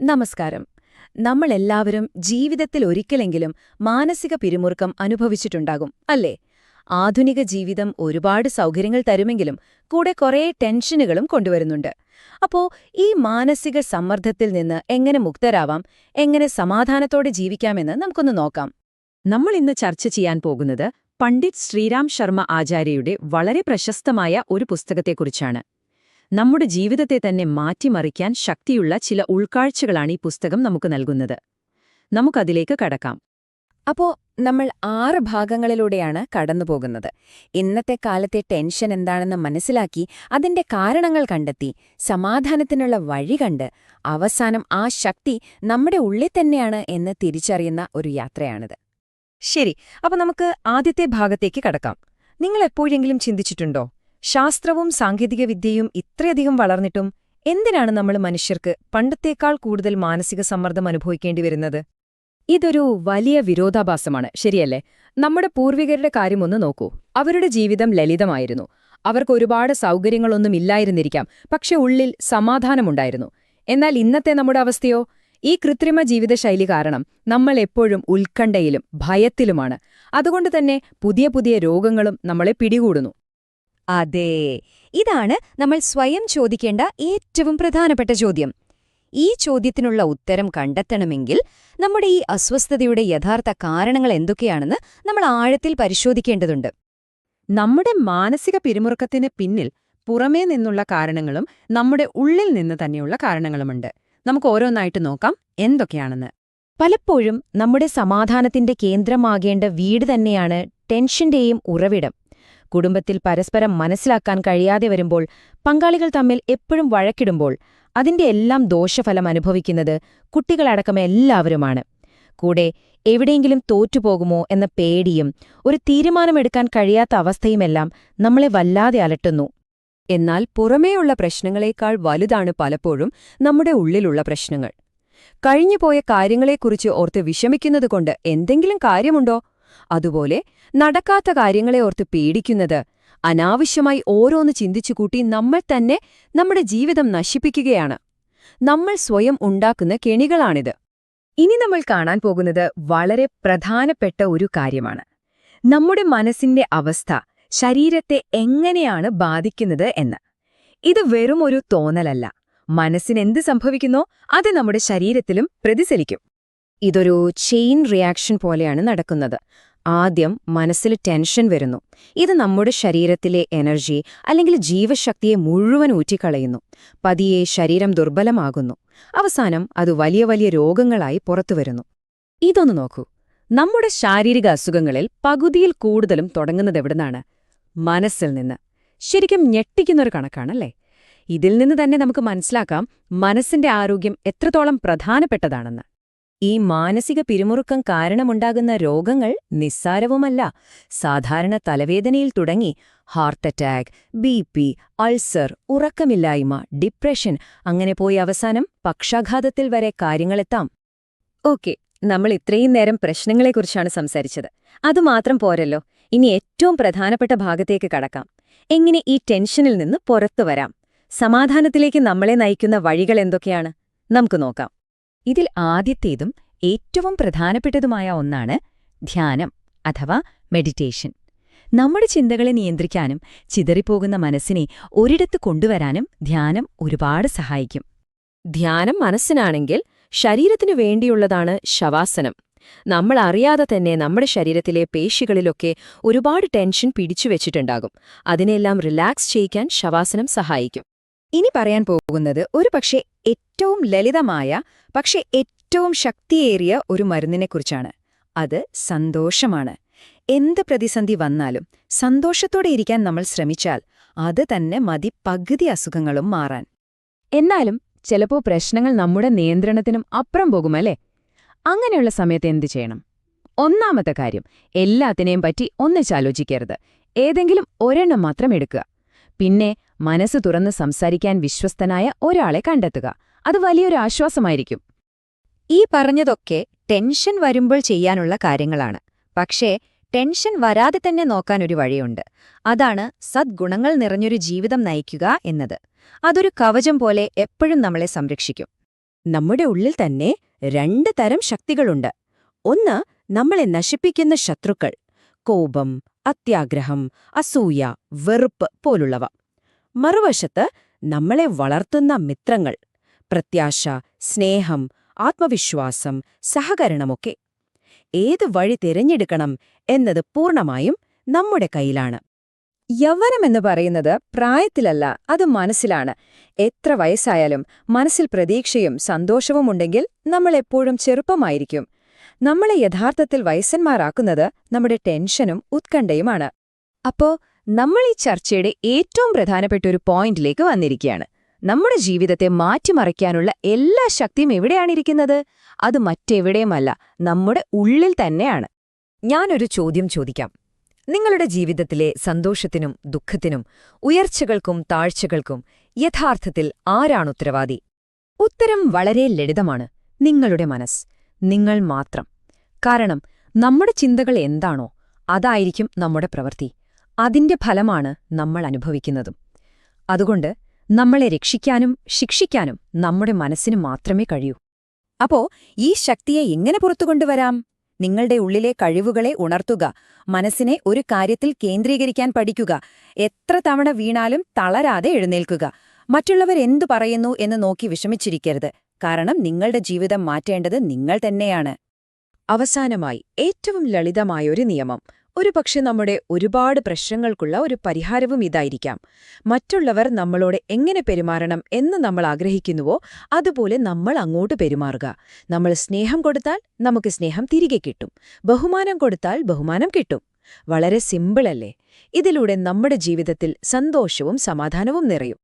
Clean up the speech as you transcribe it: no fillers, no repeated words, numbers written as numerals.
നമസ്കാരം. നമ്മളെല്ലാവരും ജീവിതത്തിൽ ഒരിക്കലെങ്കിലും മാനസിക പിരിമുറുക്കം അനുഭവിച്ചിട്ടുണ്ടാകും, അല്ലേ? ആധുനിക ജീവിതം ഒരുപാട് സൗകര്യങ്ങൾ തരുമെങ്കിലും കൂടെ കുറേ ടെൻഷനുകളും കൊണ്ടുവരുന്നുണ്ട്. അപ്പോ ഈ മാനസിക സമ്മർദ്ദത്തിൽ നിന്ന് എങ്ങനെ മുക്തരാവാം, എങ്ങനെ സമാധാനത്തോടെ ജീവിക്കാമെന്ന് നമുക്കൊന്ന് നോക്കാം. നമ്മൾ ഇന്ന് ചർച്ച ചെയ്യാൻ പോകുന്നത് പണ്ഡിറ്റ് ശ്രീരാം ശർമ്മ ആചാര്യയുടെ വളരെ പ്രശസ്തമായ ഒരു പുസ്തകത്തെക്കുറിച്ചാണ്. നമ്മുടെ ജീവിതത്തെ തന്നെ മാറ്റിമറിക്കാൻ ശക്തിയുള്ള ചില ഉൾക്കാഴ്ചകളാണ് ഈ പുസ്തകം നമുക്ക് നൽകുന്നത്. നമുക്കതിലേക്ക് കടക്കാം. അപ്പോ നമ്മൾ 6 ഭാഗങ്ങളിലൂടെയാണ് കടന്നുപോകുന്നത്. ഇന്നത്തെ കാലത്തെ ടെൻഷൻ എന്താണെന്ന് മനസ്സിലാക്കി അതിന്റെ കാരണങ്ങൾ കണ്ടെത്തി സമാധാനത്തിനുള്ള വഴി കണ്ട് അവസാനം ആ ശക്തി നമ്മുടെ ഉള്ളിൽ തന്നെയാണ് എന്ന് തിരിച്ചറിയുന്ന ഒരു യാത്രയാണിത്. ശരി, അപ്പൊ നമുക്ക് ആദ്യത്തെ ഭാഗത്തേക്ക് കടക്കാം. നിങ്ങൾ എപ്പോഴെങ്കിലും ചിന്തിച്ചിട്ടുണ്ടോ, ശാസ്ത്രവും സാങ്കേതികവിദ്യയും ഇത്രയധികം വളർന്നിട്ടും എന്തിനാണ് നമ്മൾ മനുഷ്യർക്ക് പണ്ടത്തേക്കാൾ കൂടുതൽ മാനസിക സമ്മർദ്ദം അനുഭവിക്കേണ്ടി വരുന്നത്? ഇതൊരു വലിയ വിരോധാഭാസമാണ്, ശരിയല്ലേ? നമ്മുടെ പൂർവികരുടെ കാര്യമൊന്ന് നോക്കൂ. അവരുടെ ജീവിതം ലളിതമായിരുന്നു. അവർക്ക് ഒരുപാട് സൗകര്യങ്ങളൊന്നും ഇല്ലായിരുന്നിരിക്കാം, പക്ഷെ ഉള്ളിൽ സമാധാനമുണ്ടായിരുന്നു. എന്നാൽ ഇന്നത്തെ നമ്മുടെ അവസ്ഥയോ? ഈ കൃത്രിമ ജീവിതശൈലി കാരണം നമ്മൾ എപ്പോഴും ഉത്കണ്ഠയിലും ഭയത്തിലുമാണ്. അതുകൊണ്ടുതന്നെ പുതിയ പുതിയ രോഗങ്ങളും നമ്മളെ പിടികൂടുന്നു. അതെ, ഇതാണ് നമ്മൾ സ്വയം ചോദിക്കേണ്ട ഏറ്റവും പ്രധാനപ്പെട്ട ചോദ്യം. ഈ ചോദ്യത്തിനുള്ള ഉത്തരം കണ്ടെത്തണമെങ്കിൽ നമ്മുടെ ഈ അസ്വസ്ഥതയുടെ യഥാർത്ഥ കാരണങ്ങൾ എന്തൊക്കെയാണെന്ന് നമ്മൾ ആഴത്തിൽ പരിശോധിക്കേണ്ടതുണ്ട്. നമ്മുടെ മാനസിക പിരിമുറുക്കത്തിന് പിന്നിൽ പുറമേ നിന്നുള്ള കാരണങ്ങളും നമ്മുടെ ഉള്ളിൽ നിന്ന് തന്നെയുള്ള കാരണങ്ങളുമുണ്ട്. നമുക്ക് ഓരോന്നായിട്ട് നോക്കാം എന്തൊക്കെയാണെന്ന്. പലപ്പോഴും നമ്മുടെ സമാധാനത്തിന്റെ കേന്ദ്രമാകേണ്ട വീട് തന്നെയാണ് ടെൻഷന്റെയും ഉറവിടം. കുടുംബത്തിൽ പരസ്പരം മനസ്സിലാക്കാൻ കഴിയാതെ വരുമ്പോൾ, പങ്കാളികൾ തമ്മിൽ എപ്പോഴും വഴക്കിടുമ്പോൾ, അതിന്റെ എല്ലാം ദോഷഫലം അനുഭവിക്കുന്നത് കുട്ടികളടക്കം എല്ലാവരുമാണ്. കൂടെ എവിടെയെങ്കിലും തോറ്റുപോകുമോ എന്ന പേടിയും ഒരു തീരുമാനമെടുക്കാൻ കഴിയാത്ത അവസ്ഥയുമെല്ലാം നമ്മളെ വല്ലാതെ അലട്ടുന്നു. എന്നാൽ പുറമേയുള്ള പ്രശ്നങ്ങളെക്കാൾ വലുതാണ് പലപ്പോഴും നമ്മുടെ ഉള്ളിലുള്ള പ്രശ്നങ്ങൾ. കഴിഞ്ഞുപോയ കാര്യങ്ങളെക്കുറിച്ച് ഓർത്ത് വിഷമിക്കുന്നതുകൊണ്ട് എന്തെങ്കിലും കാര്യമുണ്ടോ? അതുപോലെ നടക്കാത്ത കാര്യങ്ങളെ ഓർത്ത് പേടിക്കുന്നത്, അനാവശ്യമായി ഓരോന്ന് ചിന്തിച്ചുകൂട്ടി നമ്മൾ തന്നെ നമ്മുടെ ജീവിതം നശിപ്പിക്കുകയാണ്. നമ്മൾ സ്വയം ഉണ്ടാക്കുന്ന കെണികളാണിത്. ഇനി നമ്മൾ കാണാൻ പോകുന്നത് വളരെ പ്രധാനപ്പെട്ട ഒരു കാര്യമാണ്. നമ്മുടെ മനസ്സിന്റെ അവസ്ഥ ശരീരത്തെ എങ്ങനെയാണ് ബാധിക്കുന്നത് എന്ന്. ഇത് വെറും ഒരു തോന്നലല്ല. മനസ്സിനെന്ത് സംഭവിക്കുന്നോ അത് നമ്മുടെ ശരീരത്തിലും പ്രതിഫലിക്കും. ഇതൊരു ചെയിൻ റിയാക്ഷൻ പോലെയാണ് നടക്കുന്നത്. ആദ്യം മനസ്സിൽ ടെൻഷൻ വരുന്നു. ഇത് നമ്മുടെ ശരീരത്തിലെ എനർജി അല്ലെങ്കിൽ ജീവശക്തിയെ മുഴുവൻ ഊറ്റിക്കളയുന്നു. പതിയെ ശരീരം ദുർബലമാകുന്നു. അവസാനം അത് വലിയ വലിയ രോഗങ്ങളായി പുറത്തുവരുന്നു. ഇതൊന്നു നോക്കൂ. നമ്മുടെ ശാരീരിക അസുഖങ്ങളിൽ പകുതിയിൽ കൂടുതലും തുടങ്ങുന്നതെവിടുന്നാണ്? മനസ്സിൽ നിന്ന്. ശരിക്കും ഞെട്ടിക്കുന്നൊരു കണക്കാണല്ലേ? ഇതിൽ നിന്ന് തന്നെ നമുക്ക് മനസ്സിലാക്കാം മനസ്സിന്റെ ആരോഗ്യം എത്രത്തോളം പ്രധാനപ്പെട്ടതാണെന്ന്. ഈ മാനസിക പിരിമുറുക്കം കാരണമുണ്ടാകുന്ന രോഗങ്ങൾ നിസ്സാരവുമല്ല. സാധാരണ തലവേദനയിൽ തുടങ്ങി ഹാർട്ട് അറ്റാക്ക്, BP, അൾസർ, ഉറക്കമില്ലായ്മ, ഡിപ്രഷൻ, അങ്ങനെ പോയി അവസാനം പക്ഷാഘാതത്തിൽ വരെ കാര്യങ്ങളെത്താം. ഓക്കെ, നമ്മൾ ഇത്രയും നേരം പ്രശ്നങ്ങളെക്കുറിച്ചാണ് സംസാരിച്ചത്. അതുമാത്രം പോരല്ലോ, ഇനി ഏറ്റവും പ്രധാനപ്പെട്ട ഭാഗത്തേക്ക് കടക്കാം. എങ്ങനെ ഈ ടെൻഷനിൽ നിന്ന് പുറത്തുവരാം? സമാധാനത്തിലേക്ക് നമ്മളെ നയിക്കുന്ന വഴികൾ എന്തൊക്കെയാണ്? നമുക്ക് നോക്കാം. ഇതിൽ ആദ്യത്തേതും ഏറ്റവും പ്രധാനപ്പെട്ടതുമായ ഒന്നാണ് ധ്യാനം അഥവാ മെഡിറ്റേഷൻ. നമ്മുടെ ചിന്തകളെ നിയന്ത്രിക്കാനും ചിതറിപ്പോകുന്ന മനസ്സിനെ ഒരിടത്ത് കൊണ്ടുവരാനും ധ്യാനം ഒരുപാട് സഹായിക്കും. ധ്യാനം മനസ്സിനാണെങ്കിൽ ശരീരത്തിനു വേണ്ടിയുള്ളതാണ് ശവാസനം. നമ്മൾ അറിയാതെ തന്നെ നമ്മുടെ ശരീരത്തിലെ പേശികളിലൊക്കെ ഒരുപാട് ടെൻഷൻ പിടിച്ചുവെച്ചിട്ടുണ്ടാകും. അതിനെല്ലാം റിലാക്സ് ചെയ്യിക്കാൻ ശവാസനം സഹായിക്കും. ഇനി പറയാൻ പോകുന്നത് ഒരുപക്ഷെ ഏറ്റവും ലളിതമായ പക്ഷെ ഏറ്റവും ശക്തിയേറിയ ഒരു മരുന്നിനെക്കുറിച്ചാണ്. അത് സന്തോഷമാണ്. എന്ത് പ്രതിസന്ധി വന്നാലും സന്തോഷത്തോടെ ഇരിക്കാൻ നമ്മൾ ശ്രമിച്ചാൽ അത് തന്നെ മതി പകുതി അസുഖങ്ങളും മാറാൻ. എന്നാലും ചിലപ്പോൾ പ്രശ്നങ്ങൾ നമ്മുടെ നിയന്ത്രണത്തിനും അപ്പുറം പോകുമല്ലേ? അങ്ങനെയുള്ള സമയത്ത് എന്തു ചെയ്യണം? ഒന്നാമത്തെ കാര്യം, എല്ലാത്തിനെയും പറ്റി ഒന്നിച്ചാലോചിക്കരുത്. ഏതെങ്കിലും ഒരെണ്ണം മാത്രം എടുക്കുക. പിന്നെ മനസ്സ് തുറന്ന് സംസാരിക്കാൻ വിശ്വസ്തനായ ഒരാളെ കണ്ടെത്തുക. അത് വലിയൊരു ആശ്വാസമായിരിക്കും. ഈ പറഞ്ഞതൊക്കെ ടെൻഷൻ വരുമ്പോൾ ചെയ്യാനുള്ള കാര്യങ്ങളാണ്. പക്ഷേ ടെൻഷൻ വരാതെ തന്നെ നോക്കാനൊരു വഴിയുണ്ട്. അതാണ് സദ്ഗുണങ്ങൾ നിറഞ്ഞൊരു ജീവിതം നയിക്കുക എന്നത്. അതൊരു കവചം പോലെ എപ്പോഴും നമ്മളെ സംരക്ഷിക്കും. നമ്മുടെ ഉള്ളിൽ തന്നെ 2 തരം ശക്തികളുണ്ട്. ഒന്ന്, നമ്മളെ നശിപ്പിക്കുന്ന ശത്രുക്കൾ, കോപം, അത്യാഗ്രഹം, അസൂയ, വെറുപ്പ് പോലുള്ളവ. മറുവശത്ത് നമ്മളെ വളർത്തുന്ന മിത്രങ്ങൾ, പ്രത്യാശ, സ്നേഹം, ആത്മവിശ്വാസം, സഹകരണമൊക്കെ. ഏത് വഴി തിരഞ്ഞെടുക്കണം എന്നത് പൂർണ്ണമായും നമ്മുടെ കയ്യിലാണ്. യൗവനമെന്ന് പറയുന്നത് പ്രായത്തിലല്ല, അത് മനസ്സിലാണ്. എത്ര വയസ്സായാലും മനസ്സിൽ പ്രതീക്ഷയും സന്തോഷവും ഉണ്ടെങ്കിൽ നമ്മൾ എപ്പോഴും ചെറുപ്പമായിരിക്കും. നമ്മളെ യഥാർത്ഥത്തിൽ വയസ്സന്മാരാക്കുന്നത് നമ്മുടെ ടെൻഷനും ഉത്കണ്ഠയുമാണ്. അപ്പോ നമ്മൾ ഈ ചർച്ചയുടെ ഏറ്റവും പ്രധാനപ്പെട്ട ഒരു പോയിന്റിലേക്ക് വന്നിരിക്കുകയാണ്. നമ്മുടെ ജീവിതത്തെ മാറ്റിമറിക്കാനുള്ള എല്ലാ ശക്തിയും എവിടെയാണിരിക്കുന്നത്? അത് മറ്റെവിടെയുമല്ല, നമ്മുടെ ഉള്ളിൽ തന്നെയാണ്. ഞാനൊരു ചോദ്യം ചോദിക്കാം. നിങ്ങളുടെ ജീവിതത്തിലെ സന്തോഷത്തിനും ദുഃഖത്തിനും ഉയർച്ചകൾക്കും താഴ്ചകൾക്കും യഥാർത്ഥത്തിൽ ആരാണ് ഉത്തരവാദി? ഉത്തരം വളരെ ലളിതമാണ്: നിങ്ങളുടെ മനസ്സ്, നിങ്ങൾ മാത്രം. കാരണം നമ്മുടെ ചിന്തകൾ എന്താണോ അതായിരിക്കും നമ്മുടെ പ്രവൃത്തി. അതിന്റെ ഫലമാണ് നമ്മൾ അനുഭവിക്കുന്നതും. അതുകൊണ്ട് നമ്മളെ രക്ഷിക്കാനും ശിക്ഷിക്കാനും നമ്മുടെ മനസ്സിന് മാത്രമേ കഴിയൂ. അപ്പോ ഈ ശക്തിയെ എങ്ങനെ പുറത്തുകൊണ്ടുവരാം? നിങ്ങളുടെ ഉള്ളിലെ കഴിവുകളെ ഉണർത്തുക, മനസ്സിനെ ഒരു കാര്യത്തിൽ കേന്ദ്രീകരിക്കാൻ പഠിക്കുക, എത്ര തവണ വീണാലും തളരാതെ എഴുന്നേൽക്കുക. മറ്റുള്ളവരെന്തു പറയുന്നു എന്ന് നോക്കി വിഷമിച്ചിരിക്കരുത്. കാരണം നിങ്ങളുടെ ജീവിതം മാറ്റേണ്ടത് നിങ്ങൾ തന്നെയാണ്. അവസാനമായി ഏറ്റവും ലളിതമായൊരു നിയമം, ഒരുപക്ഷെ നമ്മുടെ ഒരുപാട് പ്രശ്നങ്ങൾക്കുള്ള ഒരു പരിഹാരവും ഇതായിരിക്കാം. മറ്റുള്ളവർ നമ്മളോട് എങ്ങനെ പെരുമാറണം എന്ന് നമ്മൾ ആഗ്രഹിക്കുന്നുവോ അതുപോലെ നമ്മൾ അങ്ങോട്ട് പെരുമാറുക. നമ്മൾ സ്നേഹം കൊടുത്താൽ നമുക്ക് സ്നേഹം തിരികെ കിട്ടും, ബഹുമാനം കൊടുത്താൽ ബഹുമാനം കിട്ടും. വളരെ സിമ്പിളല്ലേ? ഇതിലൂടെ നമ്മുടെ ജീവിതത്തിൽ സന്തോഷവും സമാധാനവും നിറയും.